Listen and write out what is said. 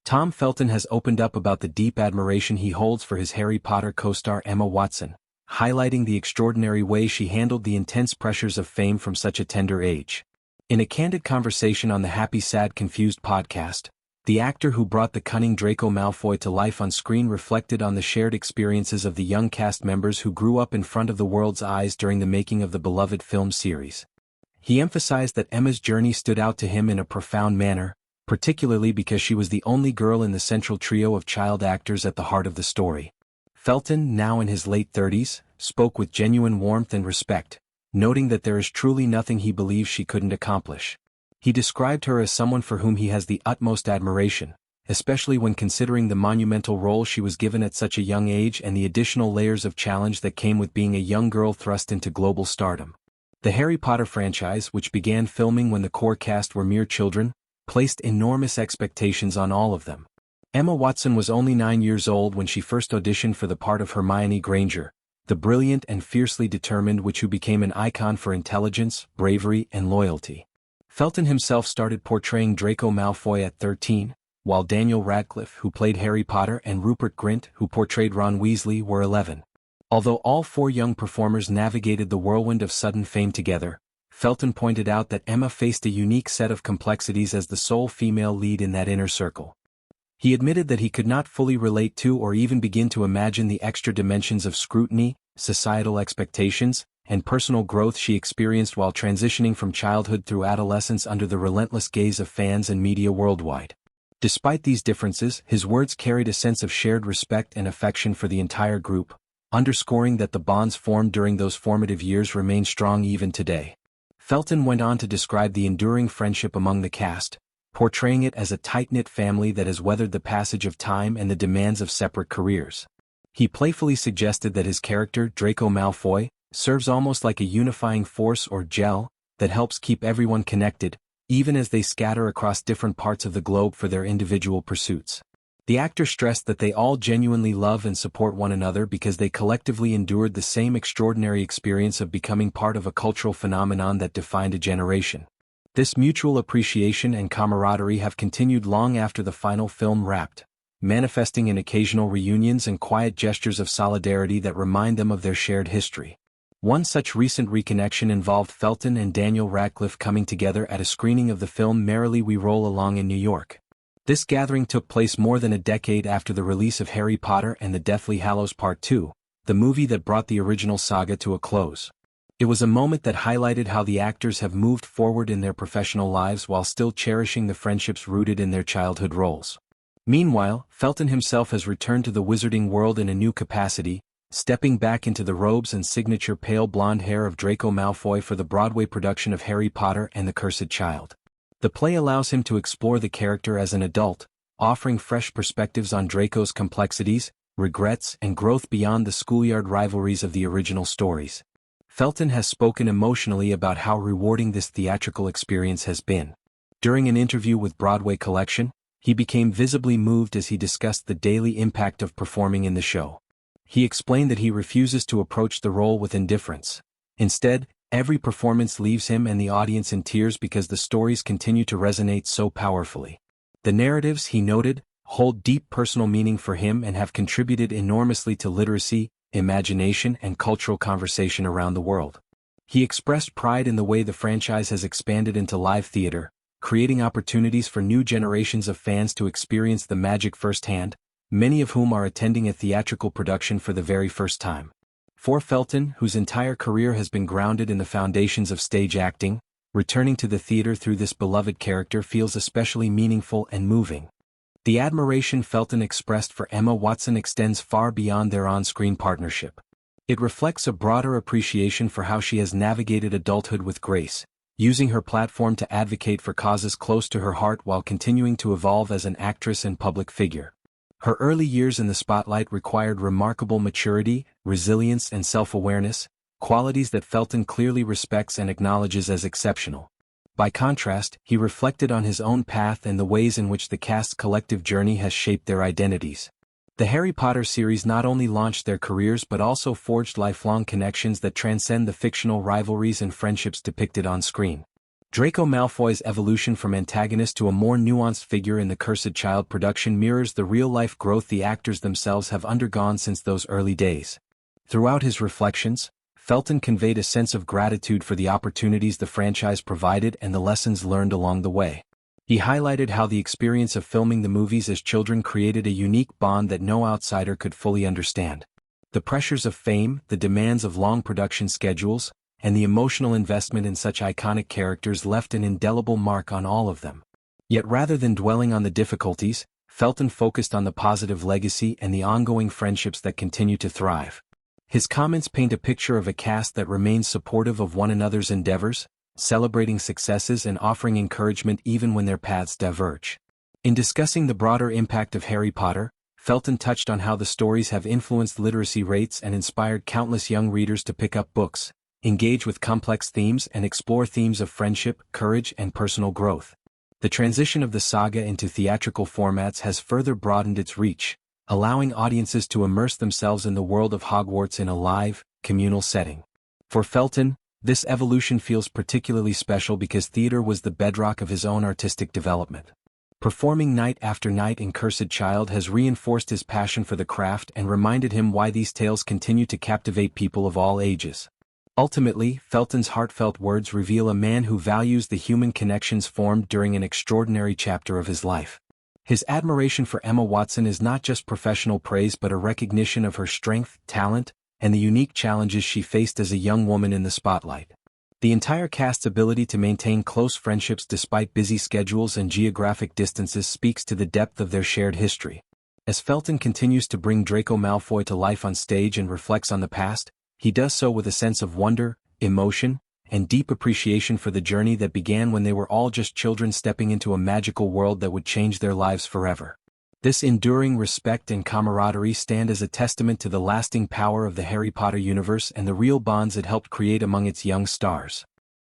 Tom Felton has opened up about the deep admiration he holds for his Harry Potter co-star Emma Watson, highlighting the extraordinary way she handled the intense pressures of fame from such a tender age. In a candid conversation on the Happy Sad Confused podcast, the actor who brought the cunning Draco Malfoy to life on screen reflected on the shared experiences of the young cast members who grew up in front of the world's eyes during the making of the beloved film series. He emphasized that Emma's journey stood out to him in a profound manner, particularly because she was the only girl in the central trio of child actors at the heart of the story. Felton, now in his late 30s, spoke with genuine warmth and respect, noting that there is truly nothing he believes she couldn't accomplish. He described her as someone for whom he has the utmost admiration, especially when considering the monumental role she was given at such a young age and the additional layers of challenge that came with being a young girl thrust into global stardom. The Harry Potter franchise, which began filming when the core cast were mere children, placed enormous expectations on all of them. Emma Watson was only 9 years old when she first auditioned for the part of Hermione Granger, the brilliant and fiercely determined witch who became an icon for intelligence, bravery, and loyalty. Felton himself started portraying Draco Malfoy at 13, while Daniel Radcliffe, who played Harry Potter, and Rupert Grint, who portrayed Ron Weasley, were 11. Although all four young performers navigated the whirlwind of sudden fame together, Felton pointed out that Emma faced a unique set of complexities as the sole female lead in that inner circle. He admitted that he could not fully relate to or even begin to imagine the extra dimensions of scrutiny, societal expectations, and personal growth she experienced while transitioning from childhood through adolescence under the relentless gaze of fans and media worldwide. Despite these differences, his words carried a sense of shared respect and affection for the entire group, underscoring that the bonds formed during those formative years remain strong even today. Felton went on to describe the enduring friendship among the cast, portraying it as a tight-knit family that has weathered the passage of time and the demands of separate careers. He playfully suggested that his character, Draco Malfoy, serves almost like a unifying force or gel that helps keep everyone connected, even as they scatter across different parts of the globe for their individual pursuits. The actor stressed that they all genuinely love and support one another because they collectively endured the same extraordinary experience of becoming part of a cultural phenomenon that defined a generation. This mutual appreciation and camaraderie have continued long after the final film wrapped, manifesting in occasional reunions and quiet gestures of solidarity that remind them of their shared history. One such recent reconnection involved Felton and Daniel Radcliffe coming together at a screening of the film Merrily We Roll Along in New York. This gathering took place more than a decade after the release of Harry Potter and the Deathly Hallows Part 2, the movie that brought the original saga to a close. It was a moment that highlighted how the actors have moved forward in their professional lives while still cherishing the friendships rooted in their childhood roles. Meanwhile, Felton himself has returned to the wizarding world in a new capacity, stepping back into the robes and signature pale blonde hair of Draco Malfoy for the Broadway production of Harry Potter and the Cursed Child. The play allows him to explore the character as an adult, offering fresh perspectives on Draco's complexities, regrets, and growth beyond the schoolyard rivalries of the original stories. Felton has spoken emotionally about how rewarding this theatrical experience has been. During an interview with Broadway Collection, he became visibly moved as he discussed the daily impact of performing in the show. He explained that he refuses to approach the role with indifference. Instead, every performance leaves him and the audience in tears because the stories continue to resonate so powerfully. The narratives, he noted, hold deep personal meaning for him and have contributed enormously to literacy, imagination, and cultural conversation around the world. He expressed pride in the way the franchise has expanded into live theater, creating opportunities for new generations of fans to experience the magic firsthand, many of whom are attending a theatrical production for the very first time. For Felton, whose entire career has been grounded in the foundations of stage acting, returning to the theater through this beloved character feels especially meaningful and moving. The admiration Felton expressed for Emma Watson extends far beyond their on-screen partnership. It reflects a broader appreciation for how she has navigated adulthood with grace, using her platform to advocate for causes close to her heart while continuing to evolve as an actress and public figure. Her early years in the spotlight required remarkable maturity, resilience, and self-awareness, qualities that Felton clearly respects and acknowledges as exceptional. By contrast, he reflected on his own path and the ways in which the cast's collective journey has shaped their identities. The Harry Potter series not only launched their careers but also forged lifelong connections that transcend the fictional rivalries and friendships depicted on screen. Draco Malfoy's evolution from antagonist to a more nuanced figure in the Cursed Child production mirrors the real-life growth the actors themselves have undergone since those early days. Throughout his reflections, Felton conveyed a sense of gratitude for the opportunities the franchise provided and the lessons learned along the way. He highlighted how the experience of filming the movies as children created a unique bond that no outsider could fully understand. The pressures of fame, the demands of long production schedules, and the emotional investment in such iconic characters left an indelible mark on all of them. Yet rather than dwelling on the difficulties, Felton focused on the positive legacy and the ongoing friendships that continue to thrive. His comments paint a picture of a cast that remains supportive of one another's endeavors, celebrating successes and offering encouragement even when their paths diverge. In discussing the broader impact of Harry Potter, Felton touched on how the stories have influenced literacy rates and inspired countless young readers to pick up books, engage with complex themes and explore themes of friendship, courage, and personal growth. The transition of the saga into theatrical formats has further broadened its reach, allowing audiences to immerse themselves in the world of Hogwarts in a live, communal setting. For Felton, this evolution feels particularly special because theater was the bedrock of his own artistic development. Performing night after night in Cursed Child has reinforced his passion for the craft and reminded him why these tales continue to captivate people of all ages. Ultimately, Felton's heartfelt words reveal a man who values the human connections formed during an extraordinary chapter of his life. His admiration for Emma Watson is not just professional praise but a recognition of her strength, talent, and the unique challenges she faced as a young woman in the spotlight. The entire cast's ability to maintain close friendships despite busy schedules and geographic distances speaks to the depth of their shared history. As Felton continues to bring Draco Malfoy to life on stage and reflects on the past, he does so with a sense of wonder, emotion, and deep appreciation for the journey that began when they were all just children stepping into a magical world that would change their lives forever. This enduring respect and camaraderie stand as a testament to the lasting power of the Harry Potter universe and the real bonds it helped create among its young stars.